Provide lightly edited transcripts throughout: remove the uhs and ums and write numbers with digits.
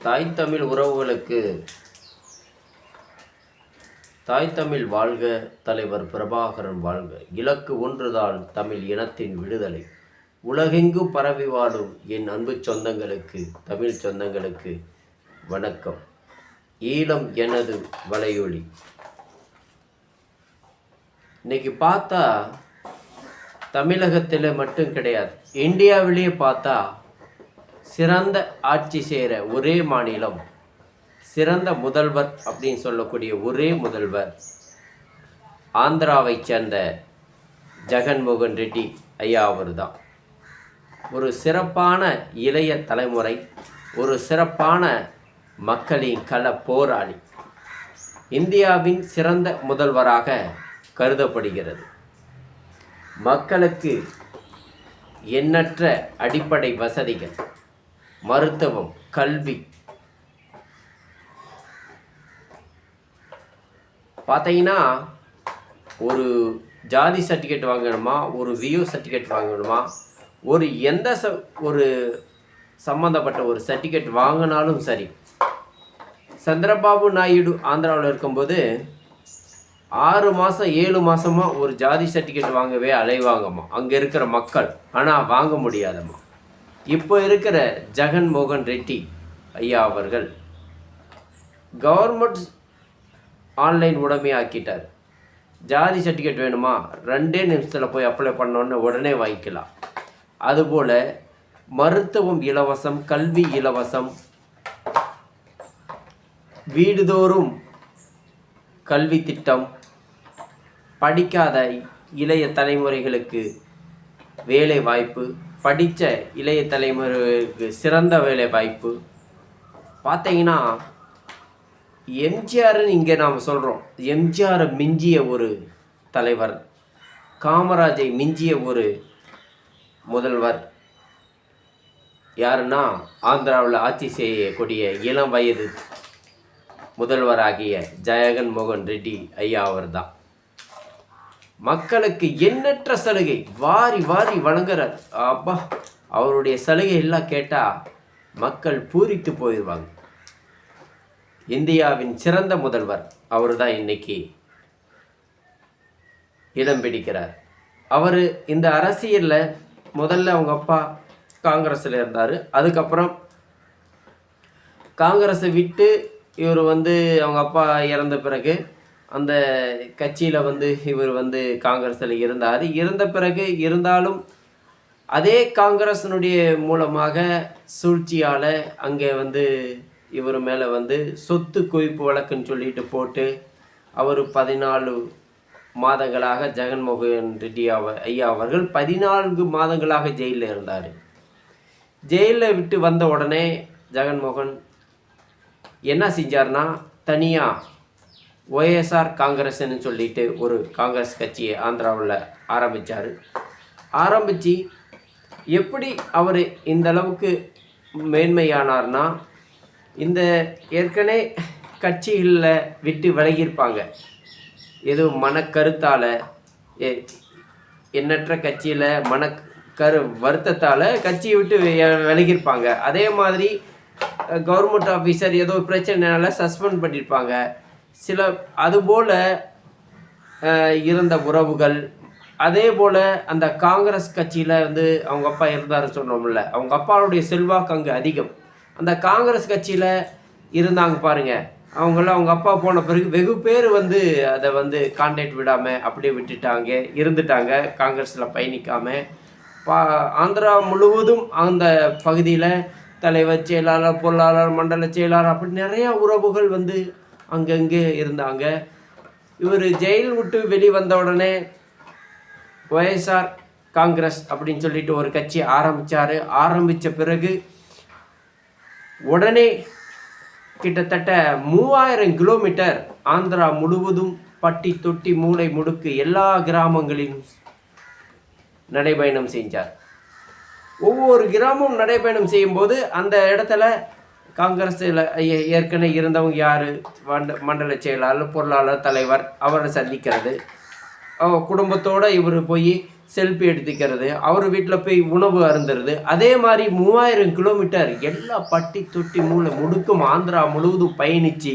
தாய் தமிழ் உறவுகளுக்கு தாய் தமிழ் வாழ்க, தலைவர் பிரபாகரன் வாழ்க. இலக்கு ஒன்றுதான் தமிழ் இனத்தின் விடுதலை. உலகெங்கு பரவி வாழும் என் அன்பு சொந்தங்களுக்கு, தமிழ் சொந்தங்களுக்கு வணக்கம். ஈழம் எனது வலையொலி. இன்னைக்கு பார்த்தா தமிழகத்தில் மட்டும் கிடையாது, இந்தியாவிலேயே பார்த்தா சிறந்த ஆட்சி செய்கிற ஒரே மாநிலம், சிறந்த முதல்வர் அப்படின்னு சொல்லக்கூடிய ஒரே முதல்வர் ஆந்திராவை சேர்ந்த ஜெகன்மோகன் ரெட்டி ஐயா அவர் தான். ஒரு சிறப்பான இளைய தலைமுறை, ஒரு சிறப்பான மக்களின் கள போராளி, இந்தியாவின் சிறந்த முதல்வராக கருதப்படுகிறது. மக்களுக்கு எண்ணற்ற அடிப்படை வசதிகள், மருத்துவம், கல்வி, பார்த்தீங்கன்னா ஒரு ஜாதி சர்டிஃபிகேட் வாங்கணுமா, ஒரு வியூ சர்டிஃபிகேட் வாங்கணுமா, ஒரு எந்த ஒரு சம்மந்தப்பட்ட ஒரு சர்டிஃபிகேட் வாங்கினாலும் சரி, சந்திரபாபு நாயுடு ஆந்திராவில் இருக்கும்போது 6 மாதம் 7 மாதமாக ஒரு ஜாதி சர்டிஃபிகேட் வாங்கவே அலைவாங்கம்மா அங்கே இருக்கிற மக்கள். ஆனால் வாங்க முடியாதம்மா. இப்போ இருக்கிற ஜெகன்மோகன் ரெட்டி ஐயா அவர்கள் கவர்மெண்ட் ஆன்லைன் உடைமையாக்கிட்டார். ஜாதி சர்டிஃபிகேட் வேணுமா, 2 நிமிஷத்தில் போய் அப்ளை பண்ணோன்னு உடனே வாங்கிக்கலாம். அதுபோல் மருத்துவம் இலவசம், கல்வி இலவசம், வீடுதோறும் கல்வி திட்டம், படிக்காத இளைய தலைமுறைகளுக்கு வேலை வாய்ப்பு, படித்த இளைய தலைமுறைகளுக்கு சிறந்த வேலை வாய்ப்பு. பார்த்தீங்கன்னா எம்ஜிஆர்னு இங்கே நாம் சொல்கிறோம், எம்ஜிஆரை மிஞ்சிய ஒரு தலைவர், காமராஜை மிஞ்சிய ஒரு முதல்வர் யாருன்னா ஆந்திராவில் ஆட்சி செய்யக்கூடிய இளம் வயது முதல்வராகிய ஜெகன்மோகன் ரெட்டி ஐயா அவர் தான். மக்களுக்கு எண்ணற்ற சலுகை வாரி வாரி வழங்குறார். அப்பா, அவருடைய சலுகை எல்லாம் கேட்டால் மக்கள் பூரித்து போயிடுவாங்க. இந்தியாவின் சிறந்த முதல்வர் அவர் தான் இன்னைக்கு இடம் பிடிக்கிறார். அவர் இந்த அரசியலில் முதல்ல அவங்க அப்பா காங்கிரஸில் இருந்தார். அதுக்கப்புறம் காங்கிரஸை விட்டு இவர் அவங்க அப்பா இறந்த பிறகு அந்த கட்சியில் இவர் காங்கிரஸில் இருந்தார். இருந்த பிறகு இருந்தாலும் அதே காங்கிரஸினுடைய மூலமாக சூழ்ச்சியால் அங்கே இவர் மேலே சொத்து குவிப்பு வழக்குன்னு சொல்லிட்டு போட்டு அவர் 14 மாதங்களாக ஜெகன்மோகன் ரெட்டி ஐயா அவர்கள் 14 மாதங்களாக ஜெயிலில் இருந்தார். ஜெயிலில் விட்டு வந்த உடனே ஜெகன்மோகன் என்ன செஞ்சார்னா, தனியாக ஒய்எஸ்ஆர் காங்கிரஸ்ன்னு சொல்லிட்டு ஒரு காங்கிரஸ் கட்சியை ஆந்திராவில் ஆரம்பித்து எப்படி அவர் இந்த அளவுக்கு மேன்மையானார்னா, இந்த ஏற்கனவே கட்சிகளில் விட்டு விலகியிருப்பாங்க, ஏதோ மனக்கருத்தால், எண்ணற்ற கட்சியில் வருத்தத்தால் கட்சியை விட்டு விலகியிருப்பாங்க. அதே மாதிரி கவர்மெண்ட் ஆஃபீஸர் ஏதோ பிரச்சனைனால சஸ்பெண்ட் பண்ணியிருப்பாங்க. அதுபோல் இருந்த உறவுகள், அதே போல் அந்த காங்கிரஸ் கட்சியில் அவங்க அப்பா இருந்தார் சொன்னோம்ல, அவங்க அப்பாவுடைய செல்வாக்கு அங்கே அதிகம். அந்த காங்கிரஸ் கட்சியில் இருந்தாங்க பாருங்கள், அவங்களாம் அவங்க அப்பா போன பிறகு வெகு பேர் அதை கான்டாக்ட் விடாமல் அப்படியே இருந்துட்டாங்க, காங்கிரஸில் பயணிக்காமல். ஆந்திரா முழுவதும் அந்த பகுதியில் தலைவர், செயலாளர், பொருளாளர், மண்டல செயலாளர், அப்படி நிறையா உறவுகள் அங்கங்கே இருந்தாங்க. இவர் ஜெயில் விட்டு வெளிவந்த உடனே ஒய்எஸ்ஆர் காங்கிரஸ் அப்படின்னு சொல்லிட்டு ஒரு கட்சி ஆரம்பித்த பிறகு உடனே கிட்டத்தட்ட 3000 கிலோமீட்டர் ஆந்திரா முழுவதும் பட்டி தொட்டி மூளை முடுக்கு எல்லா கிராமங்களிலும் நடைபயணம் செஞ்சார். ஒவ்வொரு கிராமம் நடைபயணம் செய்யும்போது அந்த இடத்துல காங்கிரஸில் ஏற்கனவே இருந்தவங்க யார், மண்டல செயலாளர், பொருளாளர், தலைவர், அவரை சந்திக்கிறது, குடும்பத்தோடு இவர் போய் செல்ஃபி எடுத்துக்கிறது, அவர் வீட்டில் போய் உணவு அருந்துறது. அதே மாதிரி 3000 கிலோமீட்டர் எல்லா பட்டி தொட்டி மூளை முடுக்கும் ஆந்திரா முழுவதும் பயணித்து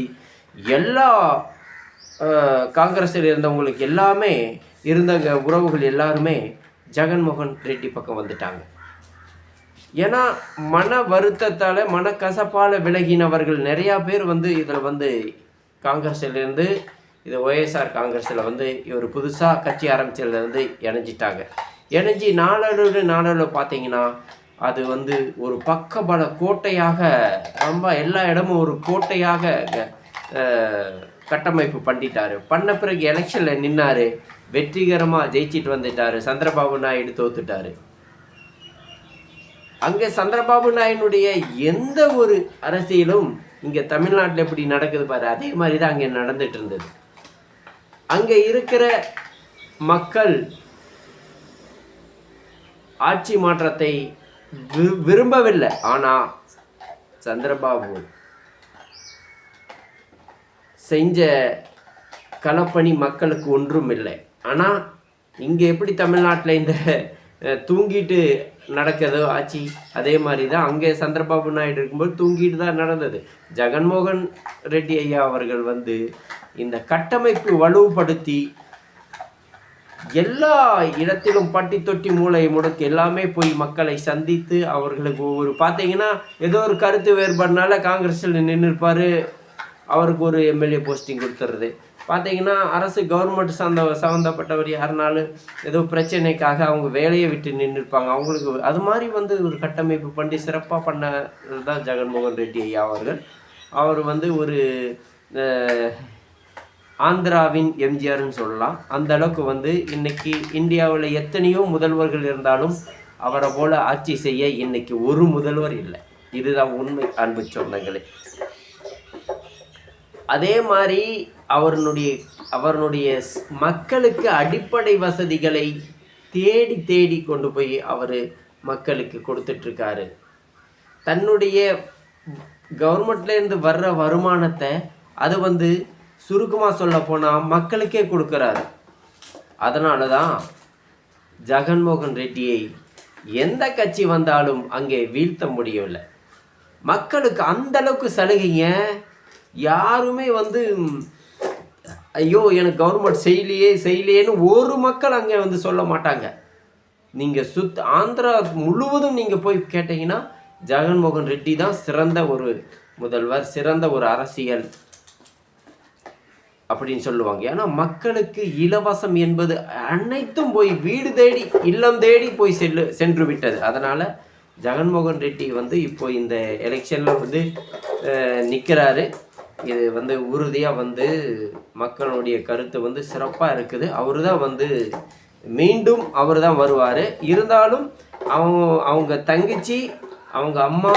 எல்லா காங்கிரஸில் இருந்தவங்களுக்கு எல்லாமே இருந்தவங்க உறவுகள் எல்லாருமே ஜெகன்மோகன் ரெட்டி பக்கம் வந்துட்டாங்க. ஏன்னா மன வருத்தத்தால் மனக்கசப்பால் விலகினவர்கள் நிறையா பேர் வந்து இதில் காங்கிரஸிலேருந்து இது ஒய்எஸ்ஆர் காங்கிரஸில் இவர் புதுசாக கட்சி ஆரம்பித்ததுலேருந்து இணைஞ்சிட்டாங்க. இணைஞ்சி நாளடைவில் பார்த்தீங்கன்னா அது ஒரு பக்கபல கோட்டையாக ரொம்ப எல்லா இடமும் ஒரு கோட்டையாக கட்டமைப்பு பண்ணிட்டார். பண்ண பிறகு எலெக்ஷனில் நின்னார், வெற்றிகரமாக ஜெயிச்சிட்டு வந்துட்டார். சந்திரபாபு நாயுடு தோத்துட்டார். அங்கே சந்திரபாபு நாயுடைய எந்த ஒரு அரசியலும் இங்கே தமிழ்நாட்டில் எப்படி நடக்குது பாரு, அதே மாதிரி தான் அங்கே நடந்துட்டு இருந்தது. அங்கே இருக்கிற மக்கள் ஆட்சி மாற்றத்தை விரும்பவில்லை. ஆனால் சந்திரபாபு செஞ்ச களப்பணி மக்களுக்கு ஒன்றும் இல்லை. ஆனால் இங்கே எப்படி தமிழ்நாட்டில் இந்த தூங்கிட்டு நடக்கிறதோ ஆட்சி, அதே மாதிரி தான் அங்கே சந்திரபாபு நாயுடு இருக்கும்போது தூங்கிட்டு தான் நடந்தது. ஜெகன்மோகன் ரெட்டி ஐயா அவர்கள் இந்த கட்டமைப்பு வலுப்படுத்தி எல்லா இடத்திலும் பட்டி தொட்டி மூளை முடுக்கு எல்லாமே போய் மக்களை சந்தித்து அவர்களுக்கு ஒரு பார்த்தீங்கன்னா ஏதோ ஒரு கருத்து வேறுபாடுனால காங்கிரஸில் நின்றுருப்பார், அவருக்கு ஒரு எம்எல்ஏ போஸ்டிங் கொடுத்துறது. பார்த்தீங்கன்னா அரசு கவர்மெண்ட் சம்மந்தப்பட்டவர் யாருனாலும் ஏதோ பிரச்சனைக்காக அவங்க வேலையை விட்டு நின்றுருப்பாங்க. அவங்களுக்கு அது மாதிரி ஒரு கட்டமைப்பு பண்ணி சிறப்பாக பண்ணது தான் ஜெகன்மோகன் ரெட்டி ஐயா அவர்கள். அவர் ஒரு ஆந்திராவின் எம்ஜிஆர்னு சொல்லலாம். அந்த அளவுக்கு இன்னைக்கு இந்தியாவில் எத்தனையோ முதல்வர்கள் இருந்தாலும் அவரை போல ஆட்சி செய்ய இன்னைக்கு ஒரு முதல்வர் இல்லை. இதுதான் உண்மை அன்பு சொந்தங்களே. அதே மாதிரி அவருடைய மக்களுக்கு அடிப்படை வசதிகளை தேடி தேடி கொண்டு போய் அவர் மக்களுக்கு கொடுத்துட்ருக்காரு. தன்னுடைய கவர்மெண்ட்லேருந்து வர்ற வருமானத்தை அது சுருக்கமாக சொல்ல போனால் மக்களுக்கே கொடுக்குறாரு. அதனால தான் ஜெகன்மோகன் ரெட்டியை எந்த கட்சி வந்தாலும் அங்கே வீழ்த்த முடியவில்லை. மக்களுக்கு அந்தளவுக்கு சலுகைங்க. யாருமே ஐயோ எனக்கு கவர்மெண்ட் செய்யலையேன்னு ஒரு மக்கள் அங்கே சொல்ல மாட்டாங்க. நீங்கள் ஆந்திரா முழுவதும் நீங்கள் போய் கேட்டிங்கன்னா ஜெகன்மோகன் ரெட்டி தான் சிறந்த ஒரு முதல்வர், சிறந்த ஒரு அரசியல் அப்படின்னு சொல்லுவாங்க. ஏன்னா மக்களுக்கு இலவசம் என்பது அனைத்தும் போய் வீடு தேடி இல்லம் தேடி போய் சென்று விட்டது. அதனால் ஜெகன்மோகன் ரெட்டி இப்போ இந்த எலெக்ஷனில் நிற்கிறாரு. இது உறுதியாக மக்களுடைய கருத்து சிறப்பாக இருக்குது. அவர் தான் மீண்டும் அவர் தான் வருவார். இருந்தாலும் அவங்க தங்கச்சி அவங்க அம்மா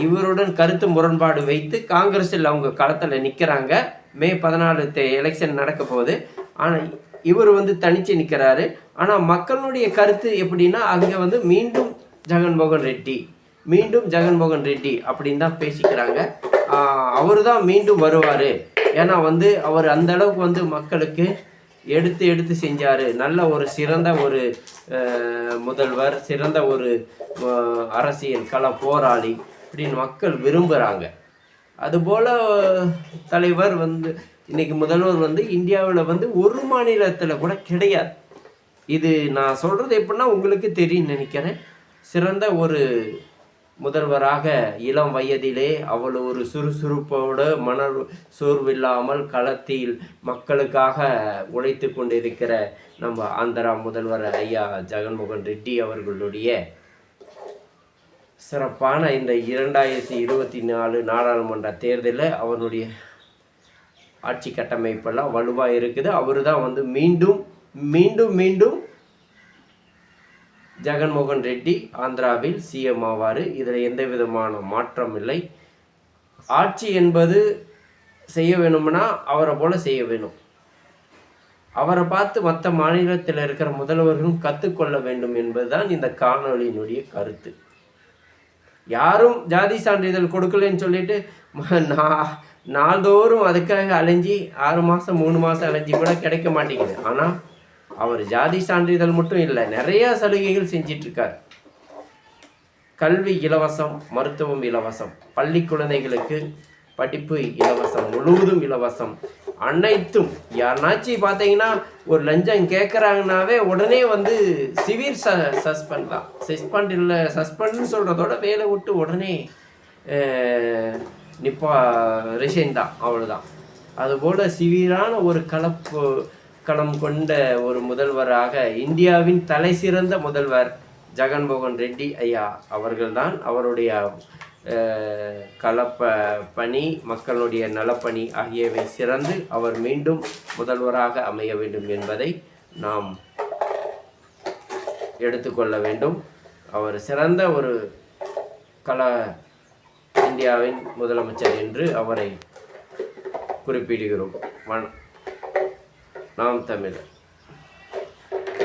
இவருடன் கருத்து முரண்பாடு வைத்து காங்கிரஸில் அவங்க களத்தில் நிற்கிறாங்க. மே 14 எலெக்ஷன் நடக்க போகுது. ஆனால் இவர் தனிச்சு நிற்கிறாரு. ஆனால் மக்களுடைய கருத்து எப்படின்னா அங்கே மீண்டும் ஜெகன்மோகன் ரெட்டி அப்படின்னு தான் பேசிக்கிறாங்க. அவர் தான் மீண்டும் வருவார். ஏன்னா அவர் அந்த அளவுக்கு மக்களுக்கு எடுத்து செஞ்சார். நல்ல ஒரு சிறந்த ஒரு முதல்வர், சிறந்த ஒரு அரசியல் கள போராளி அப்படின்னு மக்கள் விரும்புகிறாங்க. அதுபோல் தலைவர் இன்றைக்கி முதல்வர் இந்தியாவில் ஒரு மாநிலத்தில் கூட கிடையாது. இது நான் சொல்கிறது எப்படின்னா உங்களுக்கு தெரியும் நினைக்கிறேன். சிறந்த ஒரு முதல்வராக இளம் வயதிலே அவ்வளோ ஒரு சுறுசுறுப்போடு மன சோர்வில்லாமல் களத்தில் மக்களுக்காக உழைத்து கொண்டிருக்கிற நம்ம ஆந்திரா முதல்வர் ஐயா ஜெகன்மோகன் ரெட்டி அவர்களுடைய சிறப்பான இந்த 2024 நாடாளுமன்ற தேர்தலில் அவருடைய ஆட்சி கட்டமைப்பெல்லாம் வலுவாக இருக்குது. அவர் தான் மீண்டும் மீண்டும் மீண்டும் ஜெகன்மோகன் ரெட்டி ஆந்திராவில் சிஎம் ஆவார். இதில் எந்த விதமான மாற்றம் இல்லை. ஆட்சி என்பது செய்ய வேணும்னா அவரை போல் செய்ய வேணும். அவரை பார்த்து மற்ற மாநிலத்தில் இருக்கிற முதல்வர்களும் கற்றுக்கொள்ள வேண்டும் என்பதுதான் இந்த காணொலியினுடைய கருத்து. யாரும் ஜாதி சான்றிதழ் கொடுக்கலன்னு சொல்லிட்டு நாள்தோறும் அதுக்காக அலைஞ்சி 6 மாதம் 3 மாதம் அலைஞ்சி கூட கிடைக்க மாட்டேங்குது. ஆனால் அவர் ஜாதி சான்றிதழ் மட்டும் இல்லை, நிறைய சலுகைகள் செஞ்சிட்ருக்கார். கல்வி இலவசம், மருத்துவம் இலவசம், பள்ளி குழந்தைகளுக்கு படிப்பு இலவசம், முழுவதும் இலவசம், அனைத்தும். யாருனாச்சும் பார்த்தீங்கன்னா ஒரு லஞ்சம் கேட்குறாங்கனாவே உடனே வந்து சிவியர் சஸ்பெண்ட் தான். சஸ்பெண்ட்னு சொல்கிறதோட வேலை விட்டு உடனே ரிசைன் தான், அவ்வளோதான். அதுபோல் சிவியரான ஒரு களம் கொண்ட ஒரு முதல்வராக இந்தியாவின் தலை சிறந்த முதல்வர் ஜெகன்மோகன் ரெட்டி ஐயா அவர்கள்தான். அவருடைய பணி, மக்களுடைய நலப்பணி ஆகியவை சிறந்து அவர் மீண்டும் முதல்வராக அமைய வேண்டும் என்பதை நாம் எடுத்துக்கொள்ள வேண்டும். அவர் சிறந்த ஒரு இந்தியாவின் முதலமைச்சர் என்று அவரை குறிப்பிடுகிறோம். நாம் தமிழர்.